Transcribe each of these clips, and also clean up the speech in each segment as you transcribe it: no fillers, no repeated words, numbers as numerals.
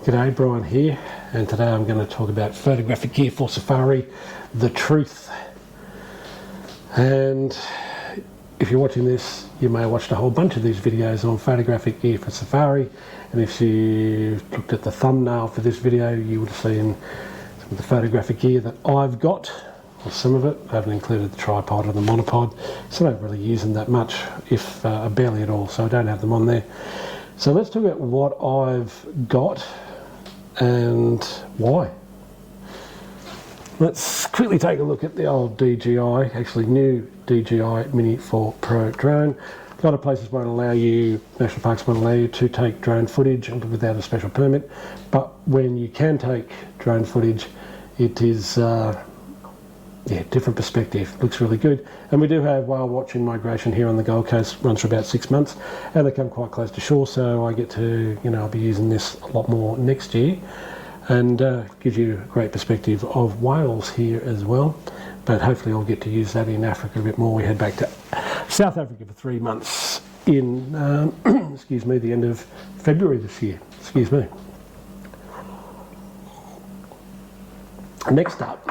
G'day, Brian here, and today I'm going to talk about photographic gear for safari, the truth. And if you're watching this, you may have watched a whole bunch of these videos on photographic gear for safari, and if you looked at the thumbnail for this video, you would have seen some of the photographic gear that I've got, or some of it. I haven't included the tripod or the monopod, so I don't really use them that much, if barely at all, so I don't have them on there. So let's talk about what I've got and why. Let's quickly take a look at the old DJI, actually new DJI Mini 4 Pro drone. A lot of places won't allow you, national parks won't allow you to take drone footage without a special permit, but when you can take drone footage, it is different perspective. Looks really good. And we do have whale watching migration here on the Gold Coast, runs for about 6 months, and they come quite close to shore, so I get to, I'll be using this a lot more next year, and gives you a great perspective of whales here as well. But hopefully I'll get to use that in Africa a bit more. We head back to South Africa for 3 months in, excuse me, the end of February this year. Excuse me. Next up,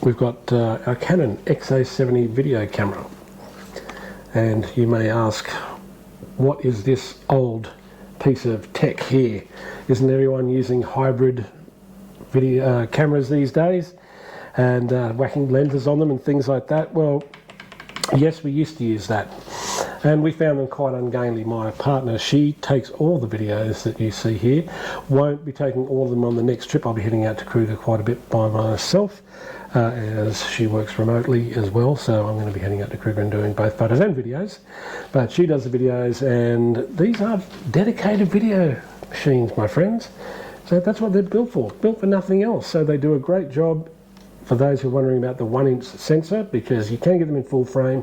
we've got our Canon XA70 video camera, and you may ask, what is this old piece of tech here? Isn't everyone using hybrid video cameras these days and whacking lenses on them and things like that? Well, yes, we used to use that, and we found them quite ungainly. My partner, she takes all the videos that you see here. Won't be taking all of them on the next trip. I'll be heading out to Kruger quite a bit by myself, as she works remotely as well, so I'm going to be heading out to Kruger and doing both photos and videos. But she does the videos, and these are dedicated video machines, my friends. So that's what they're built for nothing else. So they do a great job. For those who are wondering about the 1-inch sensor, because you can get them in full frame,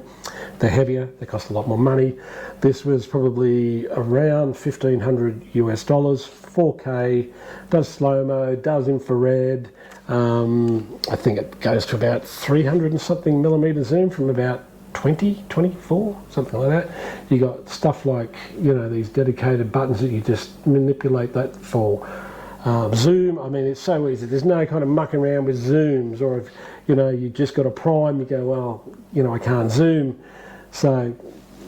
they're heavier, they cost a lot more money. This was probably around $1,500 US, 4K, does slow-mo, does infrared. I think it goes to about 300 and something millimeter zoom from about 20, 24, something like that. You got stuff like, these dedicated buttons that you just manipulate that for. Zoom, I mean, it's so easy. There's no kind of mucking around with zooms, or if you just got a prime, you go, well, I can't zoom. So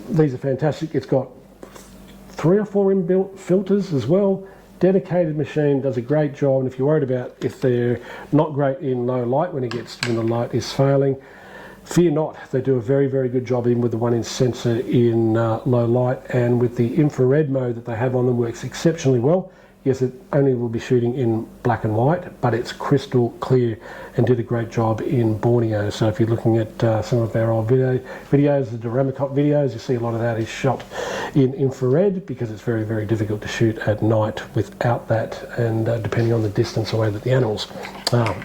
these are fantastic. It's got 3 or 4 inbuilt filters as well. Dedicated machine, does a great job. And if you're worried about if they're not great in low light, when the light is failing, fear not. They do a very, very good job even with the 1-inch sensor in low light, and with the infrared mode that they have on them works exceptionally well. Yes, it only will be shooting in black and white, but it's crystal clear and did a great job in Borneo. So if you're looking at some of our old videos, the Doramacop videos, you see a lot of that is shot in infrared, because it's very, very difficult to shoot at night without that, and depending on the distance away that the animals are.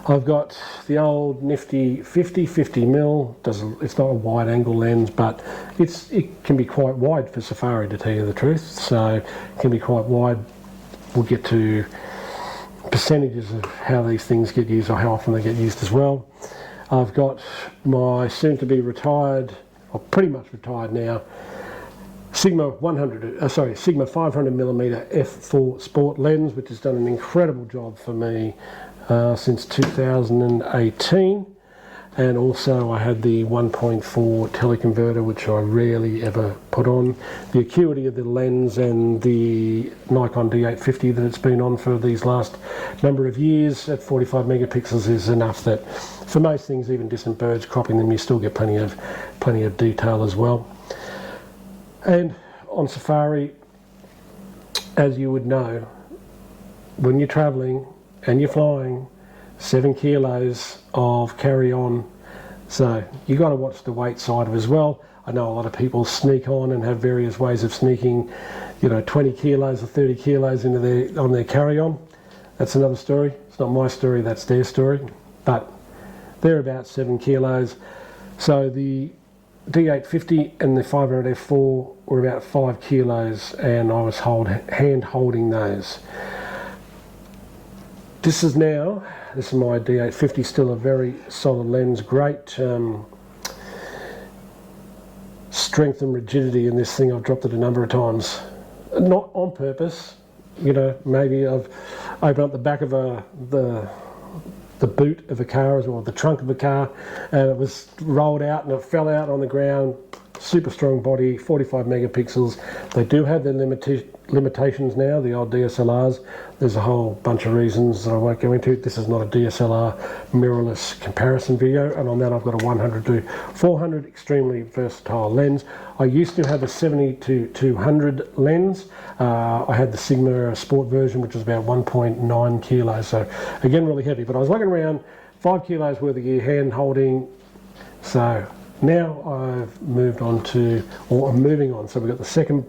I've got the old nifty 50mm. It's not a wide angle lens, but it can be quite wide for safari, to tell you the truth. So it can be quite wide. We'll get to percentages of how these things get used, or how often they get used as well. I've got my soon-to-be retired, or pretty much retired now, Sigma 500mm f4 sport lens, which has done an incredible job for me since 2018. And also I had the 1.4 teleconverter, which I rarely ever put on. The acuity of the lens and the Nikon D850 that it's been on for these last number of years at 45 megapixels is enough that for most things, even distant birds, cropping them, you still get plenty of detail as well. And on safari, as you would know, when you're traveling and you're flying, 7 kilos of carry-on, so you got to watch the weight side of it as well. I know a lot of people sneak on and have various ways of sneaking 20 kilos or 30 kilos into on their carry-on. That's another story. It's not my story, that's their story, but they're about 7 kilos. So the D850 and the 500 f4 were about 5 kilos, and I was hand holding those. This is my D850, still a very solid lens, great strength and rigidity in this thing. I've dropped it a number of times, not on purpose, you know, maybe I've opened up the back of the boot of a car, or the trunk of a car, and it was rolled out and it fell out on the ground. Super strong body, 45 megapixels. They do have their limitations now, the old DSLRs. There's a whole bunch of reasons that I won't go into. This is not a DSLR mirrorless comparison video, and on that I've got a 100 to 400 extremely versatile lens. I used to have a 70 to 200 lens. I had the Sigma Sport version, which was about 1.9 kilos, so again really heavy, but I was lugging around 5 kilos worth of gear, hand holding. So now I've moved on to, or I'm moving on, so we've got the second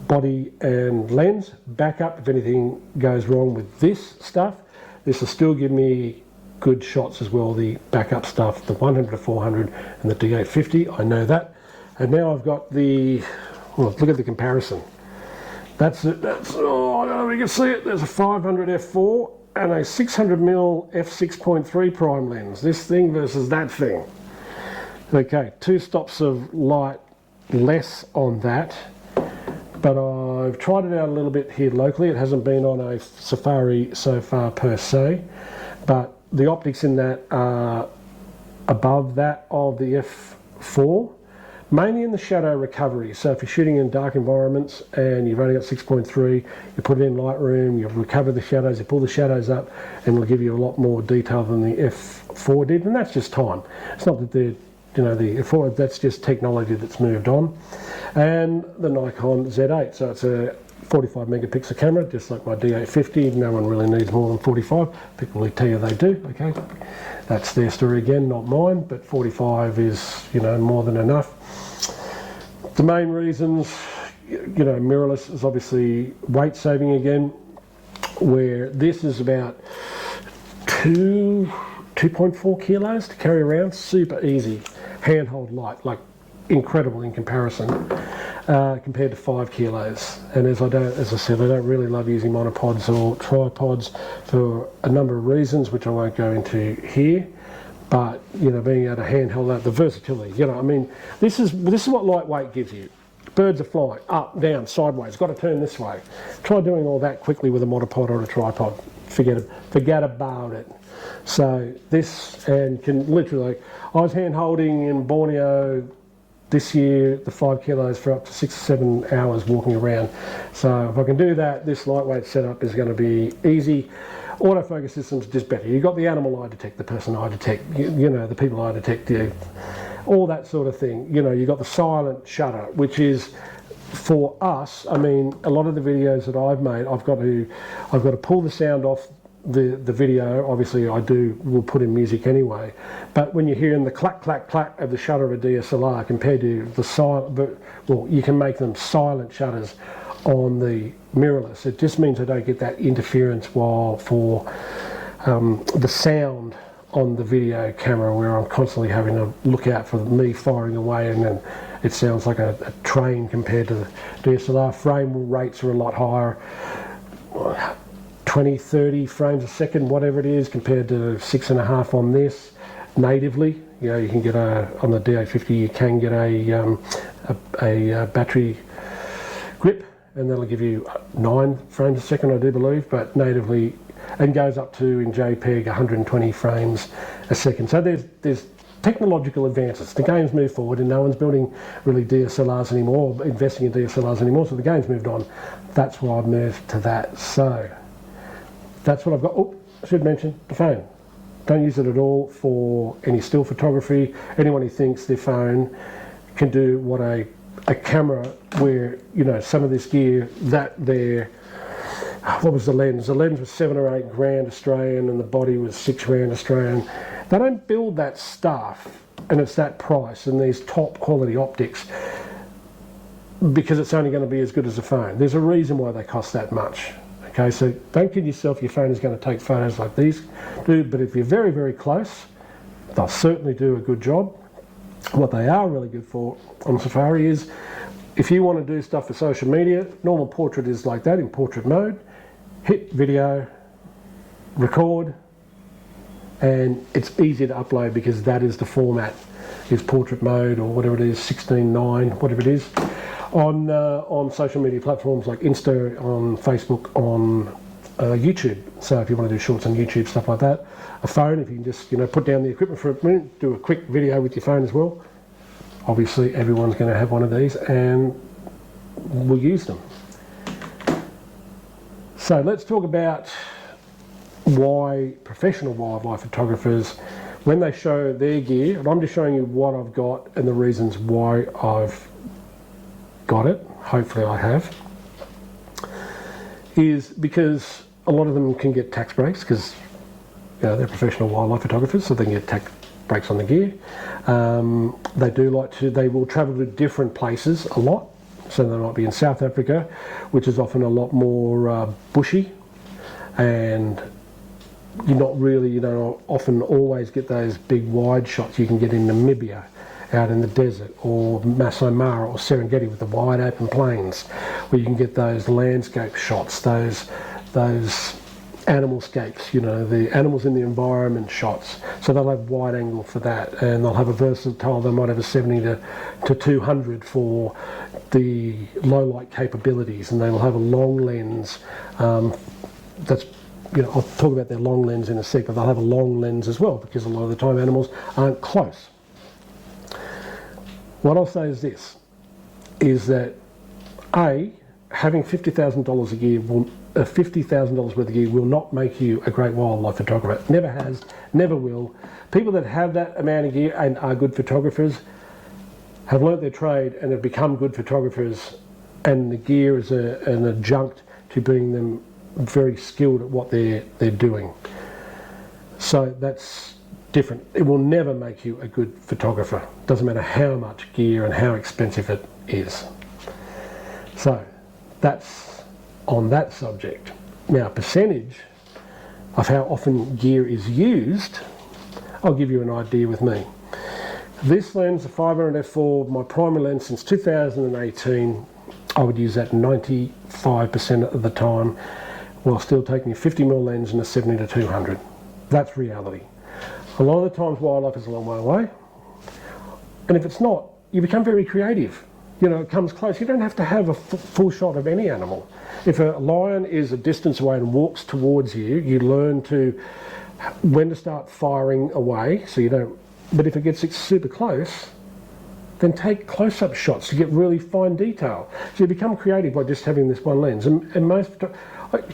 body and lens backup. If anything goes wrong with this stuff, this will still give me good shots as well, the backup stuff, the 100 to 400 and the D850, I know that. And now I've got the, well, look at the comparison. That's it, oh, I don't know if you can see it, there's a 500 f4 and a 600mm f6.3 prime lens. This thing versus that thing. Okay, 2 stops of light less on that, but I've tried it out a little bit here locally. It hasn't been on a Safari so far per se, but the optics in that are above that of the f4, mainly in the shadow recovery. So if you're shooting in dark environments and you've only got 6.3, you put it in Lightroom, you recover the shadows, you pull the shadows up, and it'll give you a lot more detail than the f4 did, and that's just time. It's not that they're, you know, the f4, that's just technology that's moved on. And the Nikon Z8, so it's a 45 megapixel camera, just like my D850. No one really needs more than 45. People will tell you they do, okay. That's their story again, not mine, but 45 is, you know, more than enough. The main reasons, you know, mirrorless is obviously weight saving again, where this is about 2.4 kilos to carry around, super easy, handhold light, like incredible in comparison, compared to 5 kilos. And as I said, I don't really love using monopods or tripods for a number of reasons, which I won't go into here. But, you know, being able to handheld that, the versatility, you know, I mean, this is what lightweight gives you. Birds are flying, up, down, sideways, got to turn this way. Try doing all that quickly with a monopod or a tripod. Forget about it. So this, and can literally, I was hand holding in Borneo this year, the 5 kilos for up to 6 or 7 hours walking around. So if I can do that, this lightweight setup is going to be easy. Autofocus system's just better. You've got the animal eye detect, the person eye detect, you know, the people eye detect, all that sort of thing. You know, you've got the silent shutter, which is, for us, I mean, a lot of the videos that I've made, I've got to pull the sound off the video. Obviously will put in music anyway, but when you're hearing the clack clack clack of the shutter of a DSLR compared to the silent, well, you can make them silent shutters on the mirrorless. It just means I don't get that interference for the sound on the video camera, where I'm constantly having to look out for me firing away, and then it sounds like a train compared to the DSLR. Frame rates are a lot higher, 20, 30 frames a second, whatever it is, compared to 6.5 on this natively. You know, you can get on the D850, you can get a battery grip, and that'll give you 9 frames a second, I do believe, but natively, and goes up to, in JPEG, 120 frames a second. So there's technological advances. The game's moved forward, and no one's building really DSLRs anymore, or investing in DSLRs anymore, so the game's moved on. That's why I've moved to that. So that's what I've got. Oh, I should mention the phone. Don't use it at all for any still photography. Anyone who thinks their phone can do what a camera, where, you know, some of this gear, what was the lens? The lens was 7 or 8 grand Australian, and the body was 6 grand Australian. They don't build that stuff, and it's that price, and these top quality optics, because it's only going to be as good as a phone. There's a reason why they cost that much. Okay, so don't kid yourself, your phone is going to take photos like these do, but if you're very, very close, they'll certainly do a good job. What they are really good for on Safari is, if you want to do stuff for social media, normal portrait is like that, in portrait mode. Hit video, record, and it's easy to upload, because that is the format, is portrait mode, or whatever it is, 16:9, whatever it is. on social media platforms like Insta, on Facebook, on YouTube. So if you want to do shorts on YouTube, stuff like that. A phone, if you can just put down the equipment for a minute, do a quick video with your phone as well. Obviously everyone's going to have one of these and we'll use them. So let's talk about why professional wildlife photographers, when they show their gear, and I'm just showing you what I've got and the reasons why I've got it, hopefully I have, is because a lot of them can get tax breaks because they're professional wildlife photographers, so they can get tax breaks on the gear. They will travel to different places a lot, so they might be in South Africa, which is often a lot more bushy, and you don't often always get those big wide shots you can get in Namibia, out in the desert, or Masai Mara or Serengeti with the wide open plains, where you can get those landscape shots, those animalscapes, the animals in the environment shots. So they'll have wide angle for that, and they'll have a versatile, they might have a 70 to 200 for the low light capabilities, and they will have a long lens. I'll talk about their long lens in a sec, but they'll have a long lens as well, because a lot of the time animals aren't close. What I'll say is this, is that having $50,000 a year $50,000 worth of gear will not make you a great wildlife photographer. Never has, never will. People that have that amount of gear and are good photographers have learnt their trade and have become good photographers, and the gear is an adjunct to being them very skilled at what they're doing. So that's different. It will never make you a good photographer. Doesn't matter how much gear and how expensive it is. So that's on that subject. Now, percentage of how often gear is used, I'll give you an idea with me. This lens, the 500 f4, my primary lens since 2018, I would use that 95% of the time, while still taking a 50mm lens and a 70 to 200. That's reality. A lot of the times wildlife is a long way away, and if it's not, you become very creative. It comes close. You don't have to have a full shot of any animal. If a lion is a distance away and walks towards you, you learn when to start firing away, so you don't. But if it gets super close, then take close-up shots to get really fine detail. So you become creative by just having this one lens. And I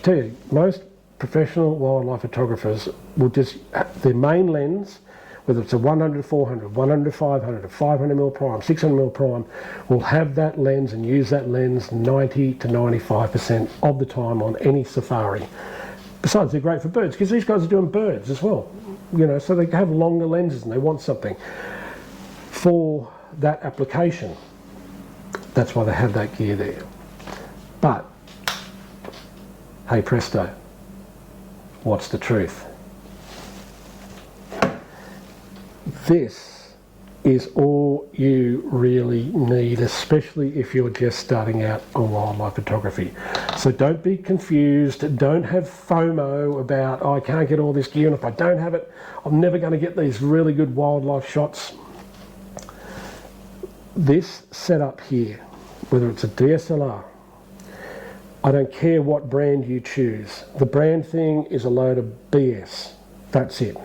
tell you, most professional wildlife photographers will just, their main lens, whether it's a 100 400, 100 500, a 500mm prime, 600mm prime, will have that lens and use that lens 90 to 95% of the time on any safari. Besides, they're great for birds, because these guys are doing birds as well. So they have longer lenses and they want something for that application. That's why they have that gear there. But, hey presto, what's the truth? This is all you really need, especially if you're just starting out on wildlife photography. So don't be confused, don't have FOMO about, I can't get all this gear, and if I don't have it, I'm never going to get these really good wildlife shots. This setup here, whether it's a DSLR, I don't care what brand you choose. The brand thing is a load of BS. That's it.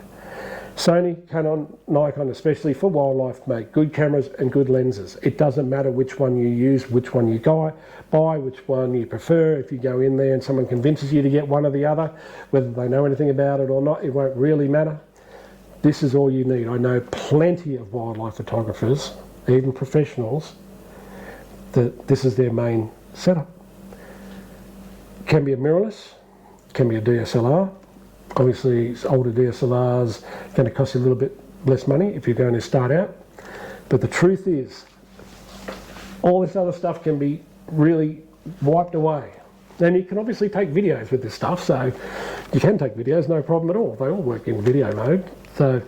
Sony, Canon, Nikon, especially for wildlife, make good cameras and good lenses. It doesn't matter which one you use, which one you buy, which one you prefer. If you go in there and someone convinces you to get one or the other, whether they know anything about it or not, it won't really matter. This is all you need. I know plenty of wildlife photographers, even professionals, that this is their main setup. Can be a mirrorless, can be a DSLR. Obviously, older DSLRs are going to cost you a little bit less money if you're going to start out. But the truth is, all this other stuff can be really wiped away. And you can obviously take videos with this stuff, so you can take videos, no problem at all. They all work in video mode. So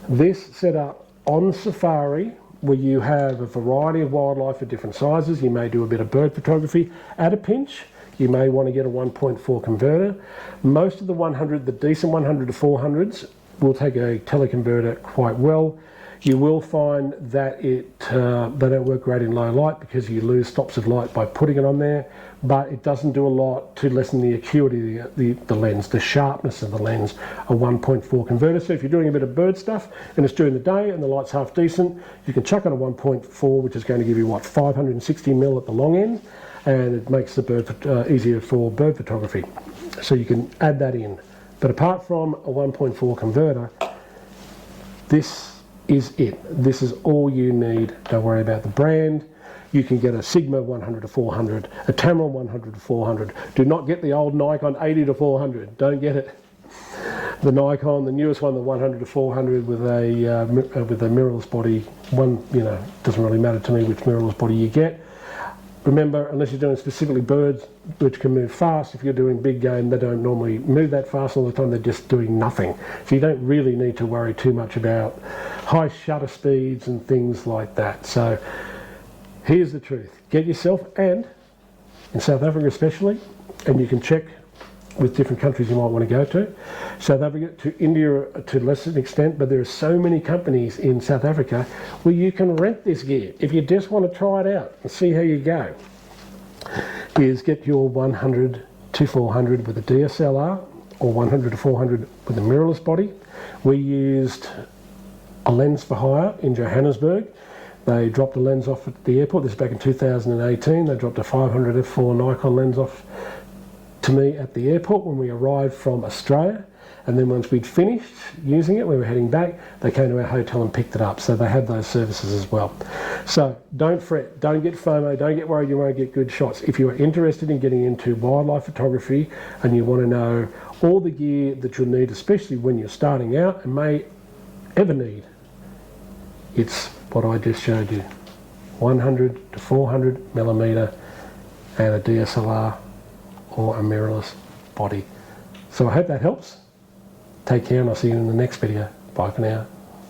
this setup on safari, where you have a variety of wildlife of different sizes, you may do a bit of bird photography at a pinch. You may want to get a 1.4 converter. Most of the decent 100 to 400s will take a teleconverter quite well. You will find that they don't work great in low light because you lose stops of light by putting it on there, but it doesn't do a lot to lessen the acuity of the lens, the sharpness of the lens, a 1.4 converter. So if you're doing a bit of bird stuff and it's during the day and the light's half decent, you can chuck on a 1.4, which is going to give you, what, 560mm at the long end, and it makes the bird easier for bird photography. So you can add that in. But apart from a 1.4 converter, this is it. This is all you need. Don't worry about the brand. You can get a Sigma 100 to 400, a Tamron 100 to 400. Do not get the old Nikon 80 to 400. Don't get it. The Nikon, the newest one, the 100 to 400 with a mirrorless body. One, doesn't really matter to me which mirrorless body you get. Remember, unless you're doing specifically birds, which can move fast, if you're doing big game, they don't normally move that fast all the time, they're just doing nothing. So you don't really need to worry too much about high shutter speeds and things like that. So here's the truth. Get yourself, and in South Africa especially, and you can check with different countries you might want to go to. South Africa, to India to less an extent, but there are so many companies in South Africa where you can rent this gear if you just want to try it out and see how you go. Is get your 100 to 400 with a DSLR or 100 to 400 with a mirrorless body. We used a lens for hire in Johannesburg. They dropped a lens off at the airport. This is back in 2018. They dropped a 500 f4 Nikon lens off to me at the airport when we arrived from Australia, and then once we'd finished using it, we were heading back, they came to our hotel and picked it up. So they had those services as well. So don't fret, don't get FOMO, don't get worried you won't get good shots. If you are interested in getting into wildlife photography and you want to know all the gear that you'll need, especially when you're starting out and may ever need, it's what I just showed you. 100 to 400mm and a DSLR or a mirrorless body. So I hope that helps. Take care, and I'll see you in the next video. Bye for now.